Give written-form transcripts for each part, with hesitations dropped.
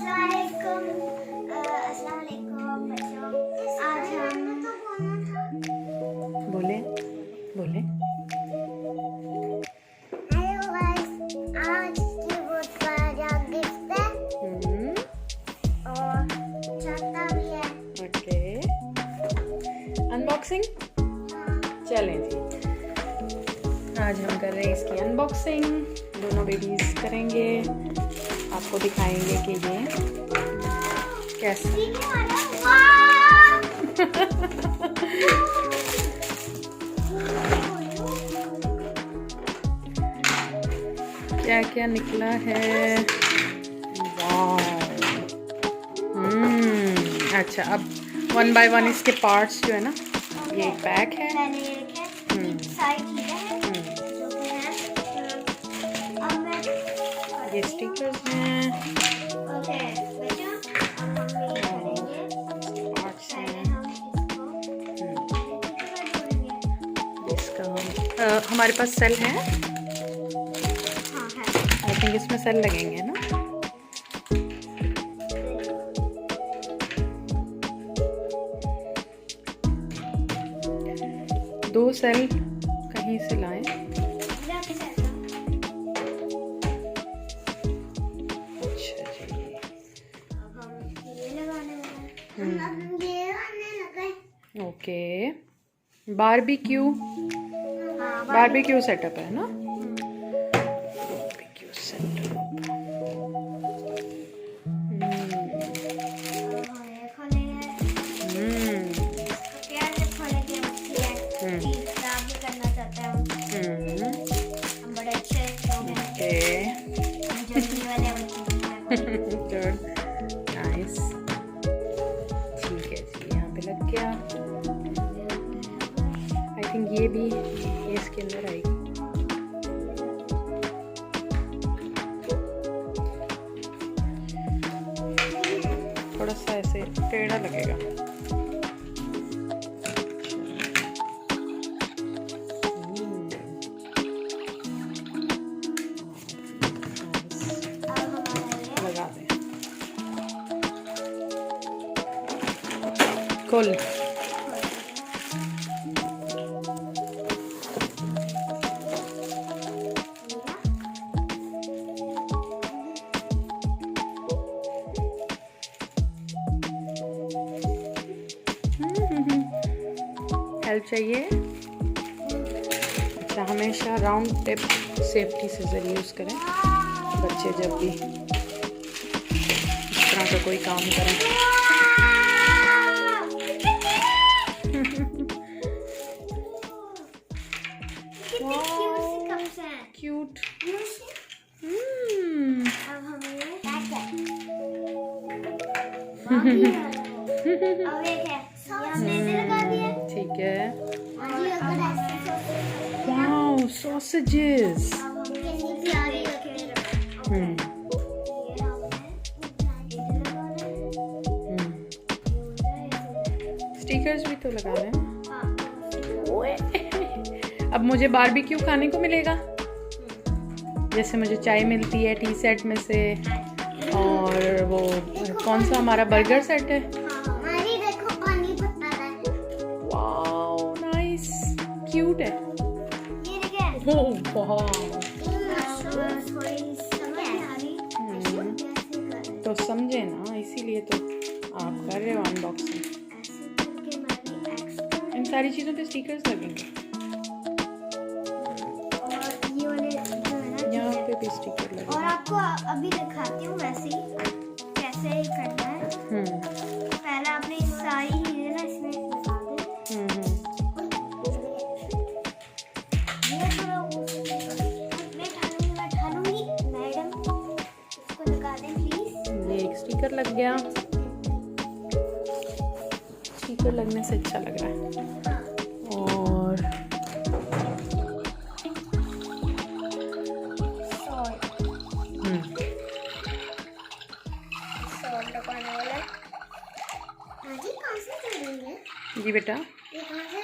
अस्सलाम वालेकुम बच्चों। आज हम बोले बोले हेलो गाइस, आज की बहुत बड़ा गिफ्ट है और छाता भी है। ओके, अनबॉक्सिंग चलें जी। आज हम कर रहे हैं इसकी अनबॉक्सिंग। दोनों बेबीज करेंगे, आपको दिखाएंगे कि ये कैसा क्या क्या निकला है। वाह, अच्छा, अब वन बाय वन इसके पार्ट्स जो है ना, ये पैक है। मैंने ये रखे सारी चीजें हैं जो भी हैं। अब मैं ये स्टिकर्स हैं, ओके बच्चों, अब हम ये करेंगे। पार्ट्स पहले हैं। हम इसको इसका हमारे पास सेल है। हाँ है। आई थिंक इसमें सेल लगेंगे ना। दो सेल कहीं से लाएं। अच्छा जी, अब हम ये लगाने वाले हैं। ओके, बारबेक्यू हाँ, बारबेक्यू सेटअप है ना। Barbecue setup. ये खोलेंगे। कैसे खोलेंगे चीज खराब नहीं करना चाहते हम बड़े अच्छे लोग हैं। ओके, हम जल्दी वाले गुड, नाइस। ठीक है जी, यहाँ पे लग गया। आई थिंक ये भी इसके अंदर आएगी। थोड़ा सा ऐसे टेढ़ा लगेगा। लगा दें, खोल। हेल्प चाहिए? अच्छा, हमेशा round tip safety scissor use करें बच्चे जब भी इस तरह का कोई काम करें। क्यूट। अब हम ये पैक अब एक है हमने लगा दिया। ठीक है। और ये अगर ऐसे वाओ, सॉसेजेस। अब हम ये नीचे आगे रखे ये हमने स्टिकर्स भी तो लगा रहे हैं। हाँ। ओए, अब मुझे बारबेक्यू खाने को मिलेगा, जैसे मुझे चाय मिलती है टी सेट में से, और वो कौन सा हमारा बर्गर सेट है। हमारी देखो पानी पत्ता है। वाओ, नाइस, क्यूट है। ये देखिए। ओह वाह, थोड़ी समझ नहीं आ रही कैसे करें। तो समझे ना, इसीलिए तो आप कर रहे हो अनबॉक्सिंग। ऐसे करके हमारी एक्सपर्ट। इन सारी चीज़ों पे स्टिकर्स लगेंगे। और ये वाले जो है ना यहाँ चीज़ें। पे भी स्टिकर और लगेंगे। आपको अभी दिखाती हूँ वैसे ही कैसे करना है। पहले आपने सारी चीजें ना इसमें लगा दें। ये थोड़ा मैं ढालूंगी मैडम, इसको लगा दें प्लीज। ये एक स्टिकर लग गया। स्टिकर लगने से अच्छा लग रहा है। और सॉल्ट लगाने वाला। हाँ जी, कौन सा करेंगे? जी बेटा, ये कहाँ से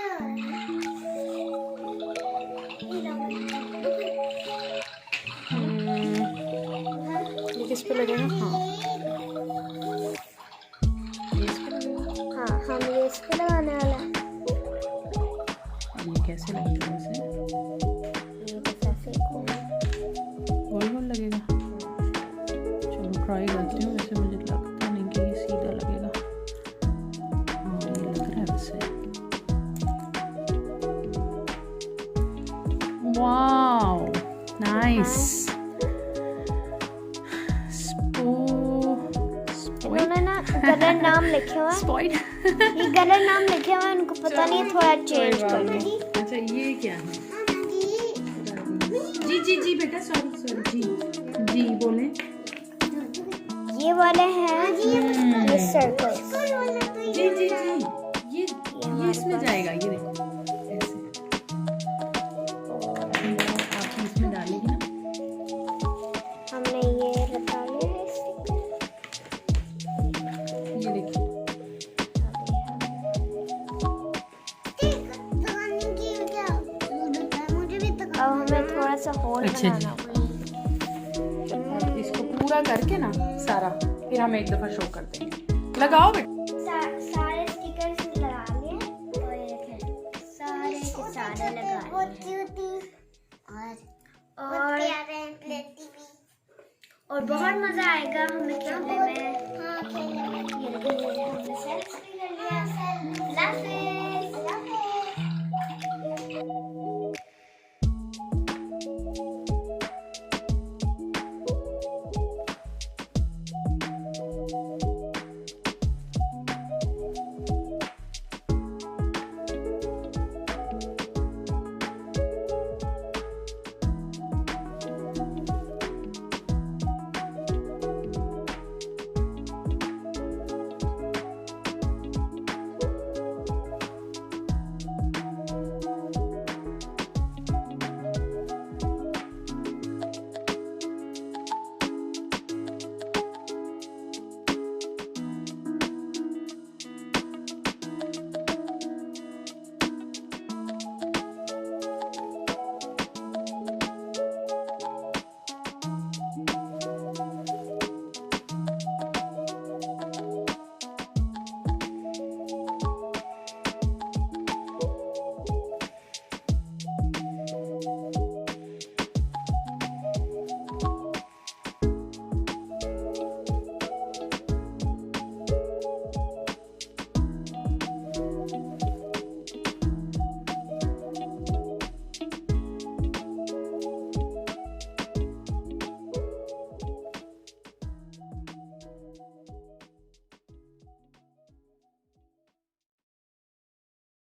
ये किस पे लगेगा? हाँ, कैसे लगता है वैसे? ये बस ऐसे गोल गोल लगेगा। चलो ट्राई करती हूँ। वैसे मुझे लगता नहीं कि ये सीधा लगेगा। हाँ ये लग रहा है वैसे। Wow nice. इन्होंने ना कलर नाम लिखे हुए स्पॉइल ये कलर नाम लिखे हुए उनको पता नहीं, थोड़ा चेंज कर दो। अच्छा ये क्या है? जी जी जी बेटा, सॉरी सॉरी जी जी बोले। ये वाले हैं ये सर्कल्स। जी जी जी ये इसमें जाएगा। ये देखो ऐसे आप इसमें डालेगी ना। हमने ये रखा लिया ये देखिए अब हमें थोड़ा सा होल अच्छा जी। बनाना होगा। अब इसको पूरा करके ना सारा, फिर हम एक दफा शो करते हैं। लगाओ बेटा। सारे स्टिकर्स लगा लिए और ये देखें सारे के सारे लगा लिए और बहुत मजा आएगा हमें खेलने